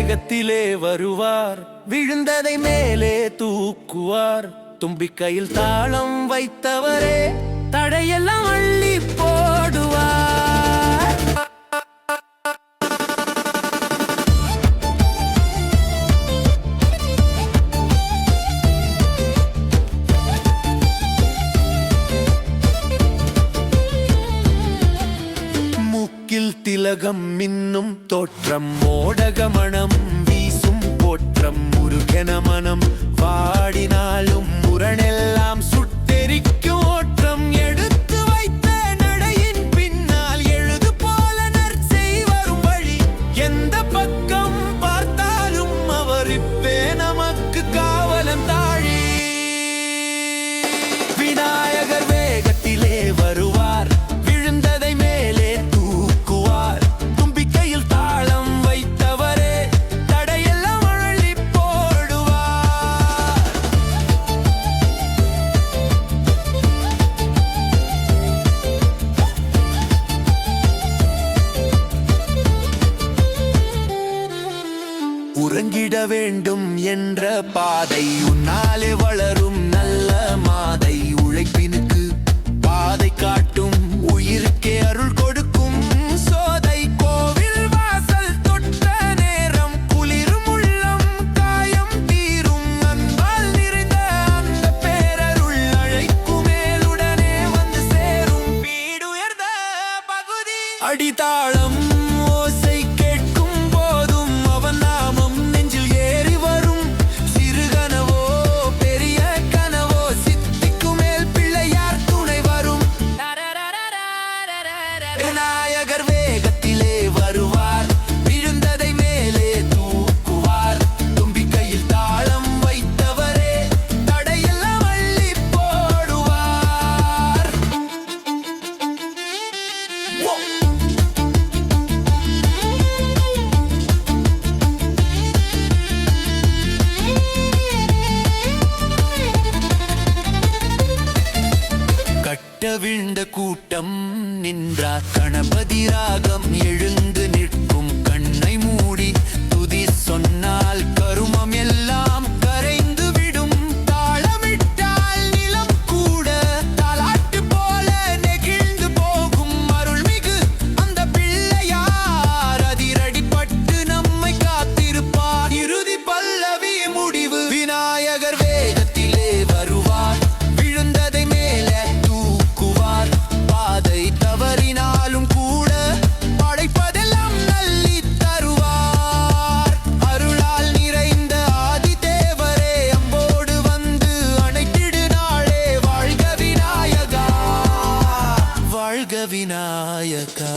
வேகத்திலே வருவார், விழுந்ததை மேலே தூக்குவார். தும்பிக்கையில் தாளம் வைத்தவரே தடையெல்லாம் அள்ளி போடுவார். மூக்கில் திலகம் மின்னும் தோற்றம், மோடக மனம் வீசும் போற்றம், முருகன மனம் வாடினாலும் முரணெல்லாம் சுட்டெரிக்கும் ஓற்றம். எடுத்து வைத்த நடையின் பின்னால் எழுது போல நற்செய் வரும் வழி. எந்த பக்கம் பார்த்தாலும் அவர் இப்பே நமக்கு காவலன் தாழி. விநாயகர் வேகத்திலே வருவார், விழுந்ததை மேலே தூக்குவார். தும்பிக்கையில் தாளம் வைத்தவரே தடையெல்லாம் அள்ளி போடுவார். உறங்கிட வேண்டும் என்ற பாதை, உன்னாலே வளரும் நல்ல மாதை. உழைப்பினுக்கு பாதை காட்டும், உயிருக்கே அருள் கொடுக்கும் சோதை. கோவில் வாசல் தொட்ட நேரம் குளிரும் உள்ளம், காயம் தீரும் அன்பால் நிறைந்த அந்த பேரருள். அழைக்கும் மேலுடனே வந்து சேரும் வீடுயர்ந்த பகுதி. அடித்தாளம் ஓசை கேட்கும் போதும் அவன் நாமம் நெஞ்சில் ஏறி வரும். சிறு கனவோ பெரிய கனவோ சித்திக்கு மேல் பிள்ளையார் துணை வரும். விநாயகர் வேகத்திலே வருவார், விழுந்ததை மேலே தூக்குவார். தும்பிக்கையில் தாளம் வைத்தவரே தடையெல்லாம் அள்ளி போடுவார். கட்ட விழுந்த கூட்டம் நின்றார், கணபதி ராகம் எழுந்து நிற்கும். கண்ணை மூடி துதி சொன்னால் கருமம் எல்லாம் கரைந்து விடும். தாளமிட்டால் நிலம் கூட தாலாட்டு போல நெகிழ்ந்து போகும். அருள்மிகு அந்த பிள்ளையார் அதிரடிப்பட்டு நம்மை காத்திருப்பார். இறுதி பல்லவி முடிவு. விநாயகர் வேகத்திலே வருவார், விழுந்ததை மேலே தூக்குவார். பாதை தவறினாலும் கூட படைப்பதெல்லாம் நல்லி தருவார். அருளால் நிறைந்த ஆதி தேவரே அம்போடு வந்து அணைத்திடு நாளே. வாழ்க விநாயகா, வாழ்க விநாயகா.